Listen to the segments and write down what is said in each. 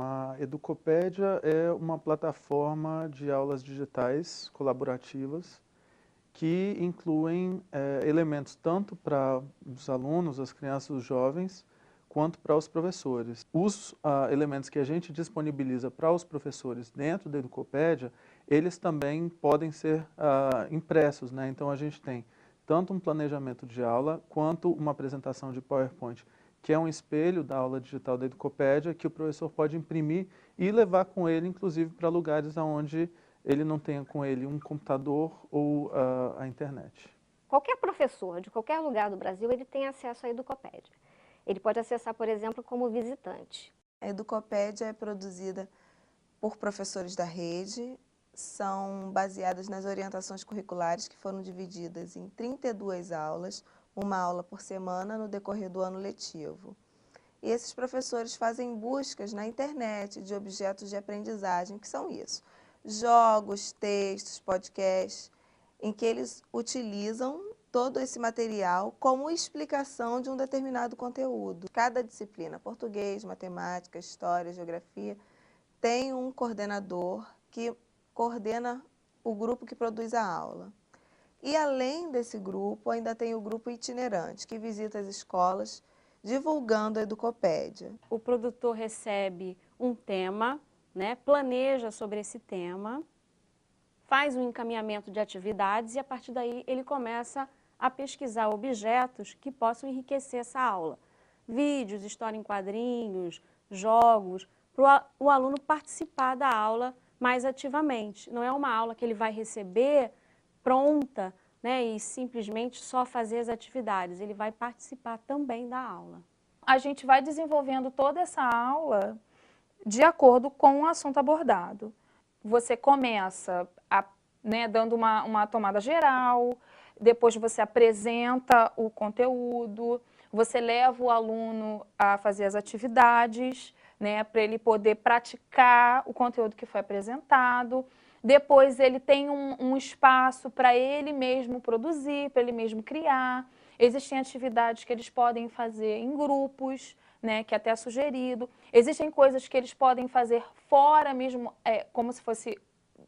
A Educopédia é uma plataforma de aulas digitais colaborativas que incluem elementos tanto para os alunos, as crianças, os jovens, quanto para os professores. Os elementos que a gente disponibiliza para os professores dentro da Educopédia, eles também podem ser impressos, né? Então a gente tem tanto um planejamento de aula, quanto uma apresentação de PowerPoint, que é um espelho da aula digital da Educopédia, que o professor pode imprimir e levar com ele, inclusive, para lugares onde ele não tenha com ele um computador ou a internet. Qualquer professor de qualquer lugar do Brasil, ele tem acesso à Educopédia. Ele pode acessar, por exemplo, como visitante. A Educopédia é produzida por professores da rede, são baseadas nas orientações curriculares que foram divididas em 32 aulas, uma aula por semana no decorrer do ano letivo. E esses professores fazem buscas na internet de objetos de aprendizagem, que são isso: jogos, textos, podcasts, em que eles utilizam todo esse material como explicação de um determinado conteúdo. Cada disciplina, português, matemática, história, geografia, tem um coordenador que coordena o grupo que produz a aula. E além desse grupo, ainda tem o grupo itinerante, que visita as escolas divulgando a Educopédia. O produtor recebe um tema, né, planeja sobre esse tema, faz um encaminhamento de atividades e a partir daí ele começa a pesquisar objetos que possam enriquecer essa aula. Vídeos, história em quadrinhos, jogos, para o aluno participar da aula mais ativamente. Não é uma aula que ele vai receber pronta, né, e simplesmente só fazer as atividades. Ele vai participar também da aula. A gente vai desenvolvendo toda essa aula de acordo com o assunto abordado. Você começa dando uma tomada geral, depois você apresenta o conteúdo, você leva o aluno a fazer as atividades, né, para ele poder praticar o conteúdo que foi apresentado. Depois ele tem um espaço para ele mesmo produzir, para ele mesmo criar. Existem atividades que eles podem fazer em grupos, né, que até é sugerido. Existem coisas que eles podem fazer fora mesmo, como se fosse,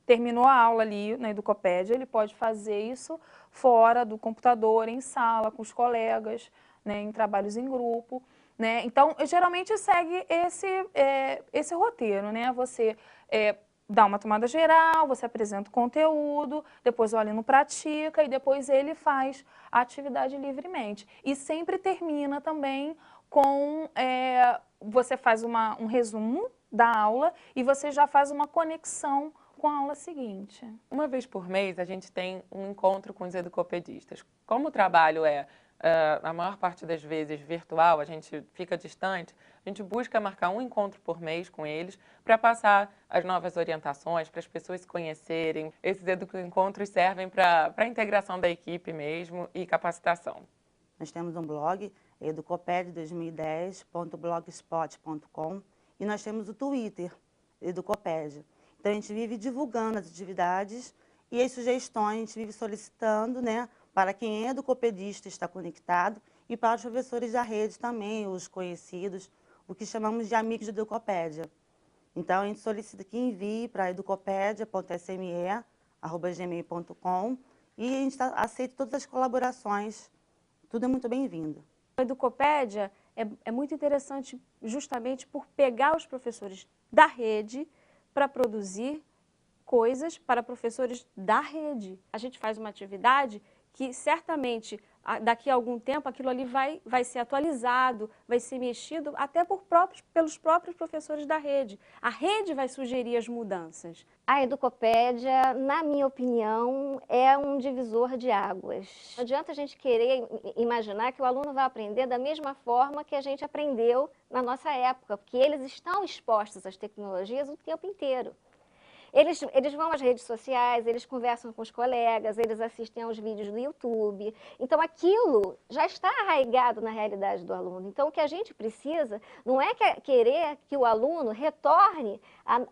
terminou a aula ali na Educopédia, ele pode fazer isso fora do computador, em sala, com os colegas, né, em trabalhos em grupo. Né? Então, geralmente segue esse roteiro, né? Você dá uma tomada geral, você apresenta o conteúdo, depois o aluno pratica e depois ele faz a atividade livremente. E sempre termina também com, você faz um resumo da aula e você já faz uma conexão com a aula seguinte. Uma vez por mês a gente tem um encontro com os educopedistas. Como o trabalho a maior parte das vezes virtual, a gente fica distante, a gente busca marcar um encontro por mês com eles para passar as novas orientações, para as pessoas se conhecerem. Esses encontros servem para a integração da equipe mesmo e capacitação. Nós temos um blog, educoped2010.blogspot.com, e nós temos o Twitter, Educopédia. Então a gente vive divulgando as atividades e as sugestões, a gente vive solicitando, né, para quem é educopedista está conectado e para os professores da rede também, os conhecidos, o que chamamos de amigos de Educopédia. Então, a gente solicita que envie para educopedia.sme@gmail.com e a gente aceita todas as colaborações. Tudo é muito bem-vindo. A Educopédia é muito interessante justamente por pegar os professores da rede para produzir coisas para professores da rede. A gente faz uma atividade que certamente daqui a algum tempo aquilo ali vai ser atualizado, vai ser mexido até pelos próprios professores da rede. A rede vai sugerir as mudanças. A Educopédia, na minha opinião, é um divisor de águas. Não adianta a gente querer imaginar que o aluno vai aprender da mesma forma que a gente aprendeu na nossa época, porque eles estão expostos às tecnologias o tempo inteiro. Eles vão às redes sociais, eles conversam com os colegas, eles assistem aos vídeos do YouTube. Então, aquilo já está arraigado na realidade do aluno. Então, o que a gente precisa não é querer que o aluno retorne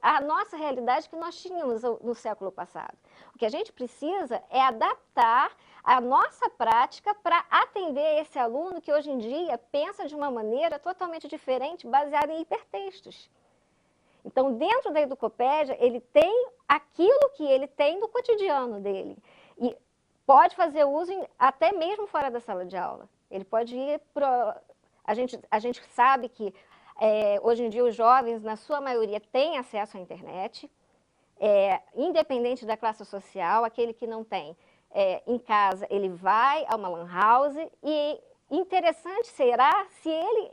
à nossa realidade que nós tínhamos no século passado. O que a gente precisa é adaptar a nossa prática para atender esse aluno que hoje em dia pensa de uma maneira totalmente diferente, baseada em hipertextos. Então, dentro da Educopédia, ele tem aquilo que ele tem no cotidiano dele. E pode fazer uso até mesmo fora da sala de aula. Ele pode ir para... A gente sabe que hoje em dia os jovens, na sua maioria, têm acesso à internet, independente da classe social. Aquele que não tem, em casa, ele vai a uma lan house, e interessante será se ele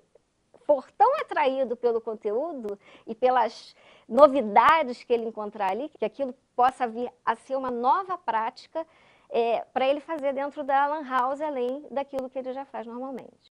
for tão atraído pelo conteúdo e pelas novidades que ele encontrar ali, que aquilo possa vir a ser uma nova prática para ele fazer dentro da lan house, além daquilo que ele já faz normalmente.